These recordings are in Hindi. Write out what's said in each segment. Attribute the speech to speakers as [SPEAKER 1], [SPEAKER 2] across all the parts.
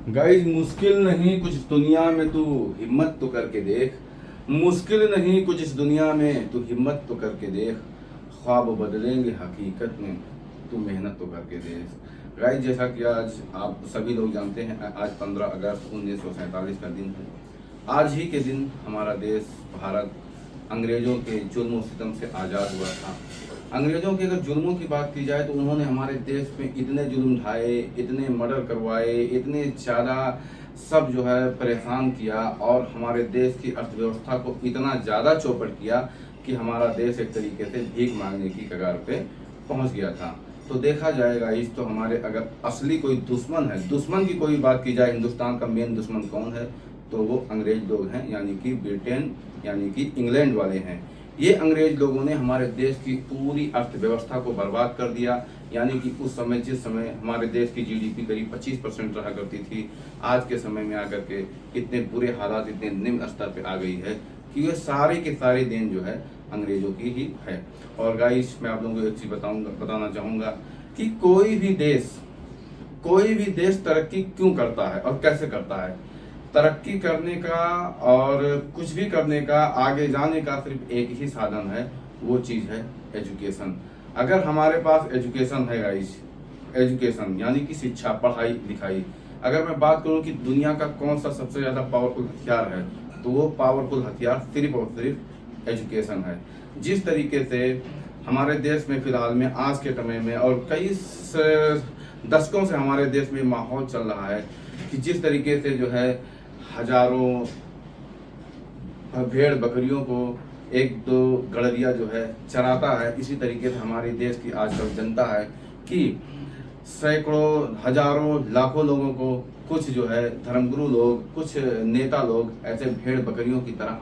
[SPEAKER 1] गाइस, मुश्किल नहीं कुछ दुनिया में तू हिम्मत तो करके देख। मुश्किल नहीं कुछ इस दुनिया में तू हिम्मत तो करके देख। ख्वाब बदलेंगे हकीकत में, तू मेहनत तो करके देख। गाइस, जैसा कि आज आप सभी लोग जानते हैं, आज 15 अगस्त 1947 का दिन है। आज ही के दिन हमारा देश भारत अंग्रेजों के जुल्म सितम से आज़ाद हुआ था। अंग्रेजों के अगर जुल्मों की बात की जाए तो उन्होंने हमारे देश में इतने जुल्म ढाए, इतने मर्डर करवाए, इतने ज़्यादा सब जो है परेशान किया और हमारे देश की अर्थव्यवस्था को इतना ज़्यादा चौपट किया कि हमारा देश एक तरीके से भीख मांगने की कगार पे पहुंच गया था। तो देखा जाएगा इस तो हमारे अगर असली कोई दुश्मन है, दुश्मन की कोई बात की जाए, हिंदुस्तान का मेन दुश्मन कौन है, तो वो अंग्रेज लोग हैं, यानी कि ब्रिटेन, यानी कि इंग्लैंड वाले हैं। ये अंग्रेज लोगों ने हमारे देश की पूरी अर्थव्यवस्था को बर्बाद कर दिया। यानी कि उस समय, जिस समय हमारे देश की जीडीपी करीब 25% रहा करती थी, आज के समय में आकर के इतने बुरे हालात, इतने निम्न स्तर पे आ गई है कि ये सारे के सारे देन जो है अंग्रेजों की ही है। और गाइस, मैं आप लोगों को एक चीज़ बताना चाहूँगा कि कोई भी देश तरक्की क्यों करता है और कैसे करता है। तरक्की करने का और कुछ भी करने का, आगे जाने का सिर्फ एक ही साधन है, वो चीज़ है एजुकेशन। अगर हमारे पास एजुकेशन है गाइस, एजुकेशन यानी कि शिक्षा, पढ़ाई लिखाई, अगर मैं बात करूं कि दुनिया का कौन सा सबसे ज़्यादा पावरफुल हथियार है, तो वो पावरफुल हथियार सिर्फ और सिर्फ एजुकेशन है। जिस तरीके से हमारे देश में फिलहाल में आज के समय में और कई दशकों से हमारे देश में माहौल चल रहा है कि जिस तरीके से जो है हजारों भेड़ बकरियों को एक दो गड़रिया जो है चराता है, इसी तरीके से हमारे देश की आजकल जनता है कि सैकड़ों, हजारों, लाखों लोगों को कुछ जो है धर्मगुरु लोग, कुछ नेता लोग ऐसे भेड़ बकरियों की तरह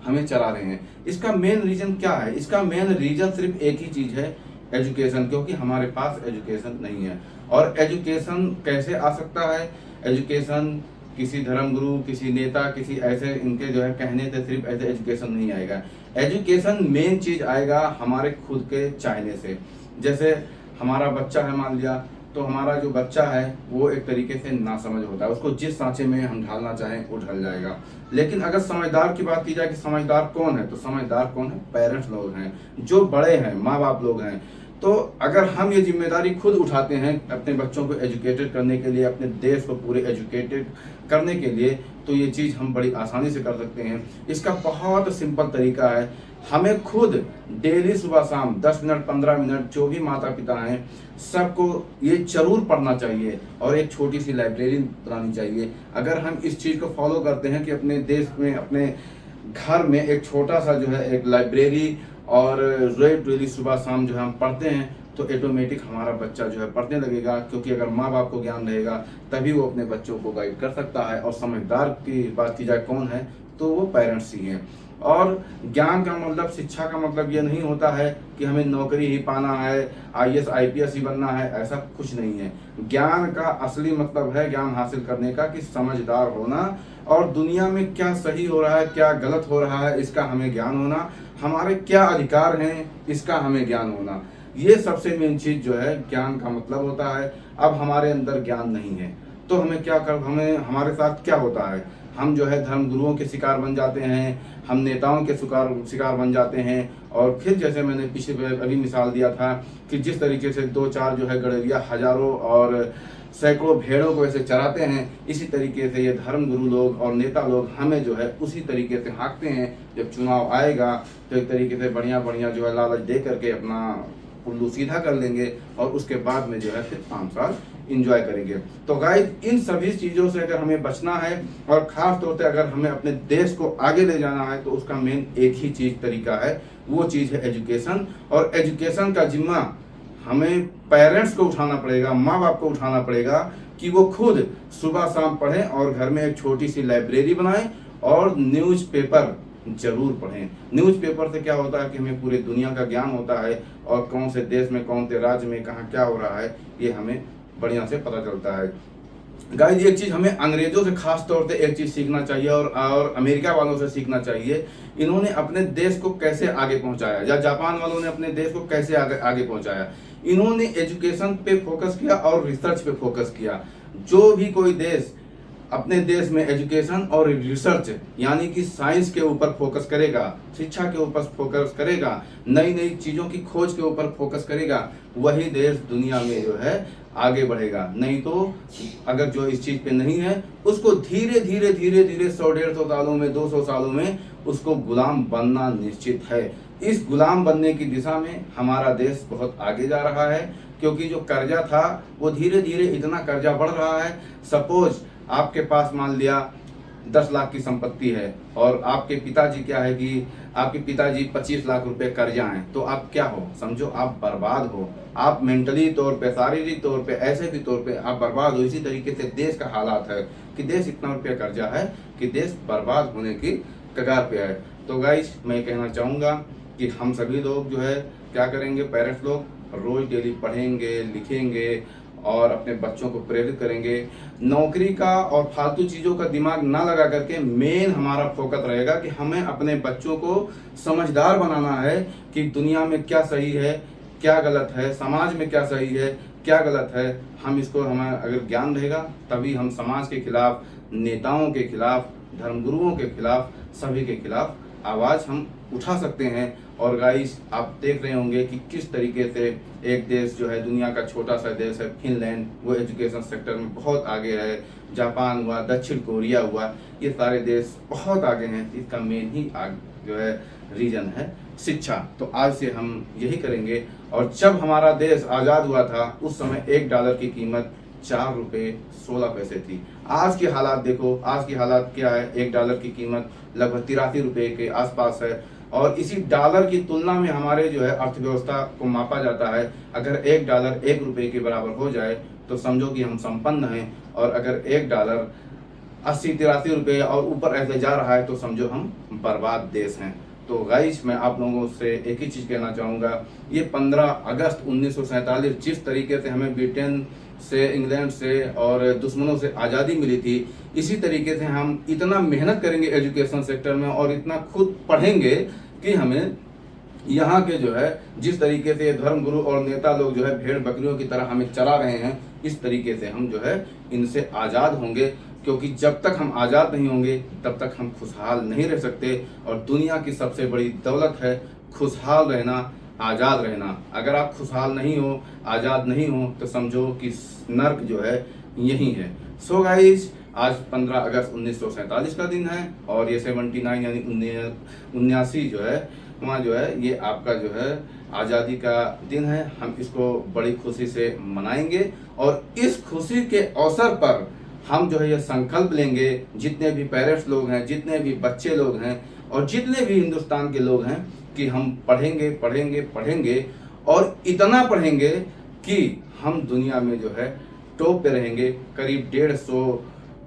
[SPEAKER 1] हमें चरा रहे हैं। इसका मेन रीजन क्या है? इसका मेन रीजन सिर्फ एक ही चीज है, एजुकेशन। क्योंकि हमारे पास एजुकेशन नहीं है। और एजुकेशन कैसे आ सकता है? एजुकेशन किसी धर्मगुरु, किसी नेता, किसी ऐसे इनके जो है कहने से सिर्फ ऐसे एजुकेशन नहीं आएगा। एजुकेशन मेन चीज आएगा हमारे खुद के चाहने से। जैसे हमारा बच्चा है, मान लिया, तो हमारा जो बच्चा है वो एक तरीके से नासमझ होता है, उसको जिस सांचे में हम ढालना चाहें वो ढल जाएगा। लेकिन अगर समझदार की बात की जाए कि समझदार कौन है, तो समझदार कौन है? पेरेंट्स लोग हैं, जो बड़े हैं, माँ बाप लोग हैं। तो अगर हम ये जिम्मेदारी खुद उठाते हैं अपने बच्चों को एजुकेटेड करने के लिए, अपने देश को पूरे एजुकेटेड करने के लिए, तो ये चीज़ हम बड़ी आसानी से कर सकते हैं। इसका बहुत सिंपल तरीका है, हमें खुद डेली सुबह शाम 10 मिनट 15 मिनट, जो भी माता पिता हैं, सबको ये जरूर पढ़ना चाहिए और एक छोटी सी लाइब्रेरी बनानी चाहिए। अगर हम इस चीज़ को फॉलो करते हैं कि अपने देश में, अपने घर में एक छोटा सा जो है एक लाइब्रेरी और रोज डेली सुबह शाम जो है हम पढ़ते हैं, तो ऑटोमेटिक हमारा बच्चा जो है पढ़ने लगेगा। क्योंकि अगर माँ बाप को ज्ञान रहेगा तभी वो अपने बच्चों को गाइड कर सकता है। और समझदार की बात की जाए कौन है, तो वो पेरेंट्स ही हैं। और ज्ञान का मतलब, शिक्षा का मतलब ये नहीं होता है कि हमें नौकरी ही पाना है, आईएएस आईपीएस ही बनना है, ऐसा कुछ नहीं है। ज्ञान का असली मतलब है ज्ञान हासिल करने का कि समझदार होना और दुनिया में क्या सही हो रहा है, क्या गलत हो रहा है, इसका हमें ज्ञान होना, हमारे क्या अधिकार हैं इसका हमें ज्ञान होना। ये सबसे मेन चीज जो है ज्ञान का मतलब होता है। अब हमारे अंदर ज्ञान नहीं है तो हमें क्या कर, हमें हमारे साथ क्या होता है, हम जो है धर्म गुरुओं के शिकार बन जाते हैं, हम नेताओं के शिकार बन जाते हैं। और फिर जैसे मैंने पिछले अभी मिसाल दिया था कि जिस तरीके से दो चार जो है गड़रिया हजारों और सैकड़ों भेड़ों को ऐसे चराते हैं, इसी तरीके से ये धर्म गुरु लोग और नेता लोग हमें जो है उसी तरीके से हाँकते हैं। जब चुनाव आएगा तो एक तरीके से बढ़िया बढ़िया जो है लालच दे करके अपना उल्लू सीधा कर लेंगे और उसके बाद में जो है फिर 5 साल इंजॉय करेंगे। तो गाइस, इन सभी चीज़ों से अगर हमें बचना है और ख़ास तौर से अगर हमें अपने देश को आगे ले जाना है, तो उसका मेन एक ही चीज़ तरीका है, वो चीज़ है एजुकेशन। और एजुकेशन का जिम्मा हमें पेरेंट्स को उठाना पड़ेगा, माँ बाप को उठाना पड़ेगा कि वो खुद सुबह शाम पढ़ें और घर में एक छोटी सी लाइब्रेरी बनाएं और न्यूज़पेपर जरूर पढ़ें। न्यूज़पेपर से क्या होता है कि हमें पूरी दुनिया का ज्ञान होता है और कौन से देश में, कौन से राज्य में कहाँ क्या हो रहा है, ये हमें बढ़िया से पता चलता है। गाइस, एक चीज़ हमें अंग्रेजों से खास तौर पे एक चीज़ सीखना चाहिए और अमेरिका वालों से सीखना चाहिए। इन्होंने अपने देश को कैसे आगे पहुंचाया, या जापान वालों ने अपने देश को कैसे आगे पहुंचाया। इन्होंने एजुकेशन पे फोकस किया और रिसर्च पे फोकस किया। जो भी कोई देश अपने देश में एजुकेशन और रिसर्च यानी कि साइंस के ऊपर फोकस करेगा, शिक्षा के ऊपर फोकस करेगा, नई नई चीज़ों की खोज के ऊपर फोकस करेगा, वही देश दुनिया में जो है आगे बढ़ेगा। नहीं तो अगर जो इस चीज़ पे नहीं है उसको धीरे धीरे धीरे धीरे 100-150 सालों में, 200 सालों में उसको गुलाम बनना निश्चित है। इस गुलाम बनने की दिशा में हमारा देश बहुत आगे जा रहा है, क्योंकि जो कर्जा था वो धीरे धीरे इतना कर्जा बढ़ रहा है। सपोज आपके पास मान लिया 10 लाख की संपत्ति है और आपके पिताजी क्या है कि आपके पिताजी 25 लाख रुपए कर्जा हैं, तो आप क्या हो, समझो आप बर्बाद हो। आप मेंटली तौर पे, शारीरिक तौर पे, ऐसे भी तौर पे आप बर्बाद हो। इसी तरीके से देश का हालात है कि देश इतना रुपया कर्जा है कि देश बर्बाद होने की कगार पे है। तो गाइस मैं कहना चाहूँगा कि हम सभी लोग जो है क्या करेंगे, पेरेंट्स लोग रोज डेली पढ़ेंगे, लिखेंगे और अपने बच्चों को प्रेरित करेंगे। नौकरी का और फालतू चीज़ों का दिमाग ना लगा करके मेन हमारा फोकस रहेगा कि हमें अपने बच्चों को समझदार बनाना है कि दुनिया में क्या सही है, क्या गलत है, समाज में क्या सही है, क्या गलत है। हम इसको, हमें अगर ज्ञान रहेगा तभी हम समाज के खिलाफ, नेताओं के खिलाफ, धर्मगुरुओं के खिलाफ, सभी के खिलाफ आवाज़ हम उठा सकते हैं। और गाइस आप देख रहे होंगे कि किस तरीके से एक देश जो है, दुनिया का छोटा सा देश है फिनलैंड, वो एजुकेशन सेक्टर में बहुत आगे है। जापान हुआ, दक्षिण कोरिया हुआ, ये सारे देश बहुत आगे हैं। इसका मेन ही जो है रीजन है शिक्षा। तो आज से हम यही करेंगे। और जब हमारा देश आज़ाद हुआ था उस समय $1 की कीमत 4 रुपये 16 पैसे थी। आज के हालात देखो, आज की हालात क्या है, $1 की कीमत लगभग 83 रुपये के आसपास है। और इसी डॉलर की तुलना में हमारे जो है अर्थव्यवस्था को मापा जाता है। अगर $1 1 रुपये के बराबर हो जाए तो समझो कि हम संपन्न हैं, और अगर $1 80-83 रुपये और ऊपर ऐसे जा रहा है तो समझो हम बर्बाद देश हैं। तो गाइस मैं आप लोगों से एक ही चीज़ कहना चाहूँगा, ये 15 अगस्त 1947 जिस तरीके से हमें ब्रिटेन से, इंग्लैंड से और दुश्मनों से आज़ादी मिली थी, इसी तरीके से हम इतना मेहनत करेंगे एजुकेशन सेक्टर में और इतना खुद पढ़ेंगे कि हमें यहाँ के जो है जिस तरीके से धर्मगुरु और नेता लोग जो है भेड़ बकरियों की तरह हमें चला रहे हैं, इस तरीके से हम जो है इनसे आज़ाद होंगे। क्योंकि जब तक हम आज़ाद नहीं होंगे तब तक हम खुशहाल नहीं रह सकते। और दुनिया की सबसे बड़ी दौलत है खुशहाल रहना, आज़ाद रहना। अगर आप खुशहाल नहीं हो, आज़ाद नहीं हो, तो समझो कि नर्क जो है यही है। सो गाइस आज 15 अगस्त 1947 का दिन है और ये 79 यानी 79 जो है वहाँ जो है ये आपका जो है आज़ादी का दिन है। हम इसको बड़ी खुशी से मनाएंगे और इस खुशी के अवसर पर हम जो है ये संकल्प लेंगे, जितने भी पेरेंट्स लोग हैं, जितने भी बच्चे लोग हैं और जितने भी हिंदुस्तान के लोग हैं, कि हम पढ़ेंगे पढ़ेंगे पढ़ेंगे और इतना पढ़ेंगे कि हम दुनिया में जो है टॉप पे रहेंगे। करीब 150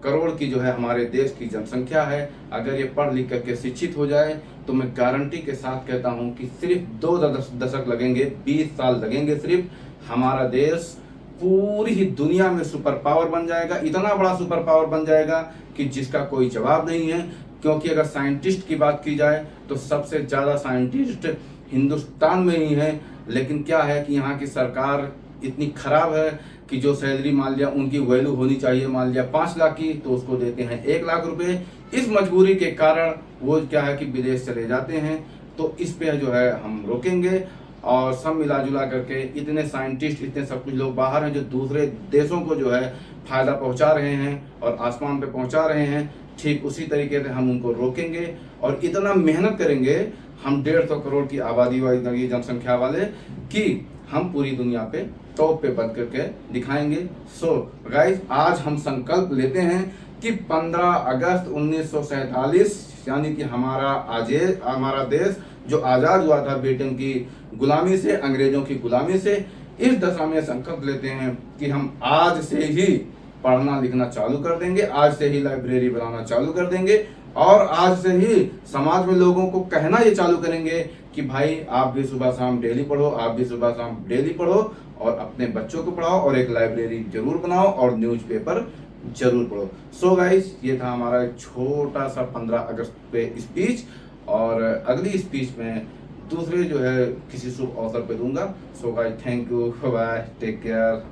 [SPEAKER 1] करोड़ की जो है हमारे देश की जनसंख्या है। अगर ये पढ़ लिख करके शिक्षित हो जाए तो मैं गारंटी के साथ कहता हूँ कि सिर्फ 2 दशक लगेंगे, 20 साल लगेंगे, सिर्फ हमारा देश पूरी ही दुनिया में सुपर पावर बन जाएगा। इतना बड़ा सुपर पावर बन जाएगा कि जिसका कोई जवाब नहीं है। क्योंकि अगर साइंटिस्ट की बात की जाए तो सबसे ज़्यादा साइंटिस्ट हिंदुस्तान में ही है, लेकिन क्या है कि यहाँ की सरकार इतनी खराब है कि जो सैलरी मान लिया उनकी वैल्यू होनी चाहिए मान लिया 5 लाख की, तो उसको देते हैं 1 लाख रुपए। इस मजबूरी के कारण वो क्या है कि विदेश चले जाते हैं। तो इस पे जो है हम रोकेंगे और सब मिला जुला करके इतने साइंटिस्ट, इतने सब कुछ लोग बाहर हैं जो दूसरे देशों को जो है फायदा पहुंचा रहे हैं और आसमान पे पहुंचा रहे हैं, ठीक उसी तरीके से हम उनको रोकेंगे और इतना मेहनत करेंगे हम 150 करोड़ की आबादी वाली जनसंख्या वाले कि हम पूरी दुनिया पे टॉप पे बन करके दिखाएंगे। सो गाइस आज हम संकल्प लेते हैं कि 15 अगस्त 1947 यानी कि हमारा देश जो आज़ाद हुआ था ब्रिटेन की गुलामी से, अंग्रेजों की गुलामी से, इस दशा में संकल्प लेते हैं कि हम आज से ही पढ़ना लिखना चालू कर देंगे, आज से ही लाइब्रेरी बनाना चालू कर देंगे और आज से ही समाज में लोगों को कहना ये चालू करेंगे कि भाई आप भी सुबह शाम डेली पढ़ो, आप भी सुबह शाम डेली पढ़ो और अपने बच्चों को पढ़ाओ और एक लाइब्रेरी जरूर बनाओ और न्यूज़पेपर जरूर पढ़ो। सो गाइस ये था हमारा छोटा सा 15 अगस्त पे स्पीच और अगली स्पीच में दूसरे जो है किसी शुभ अवसर पे दूंगा। So guys thank you, bye, take care.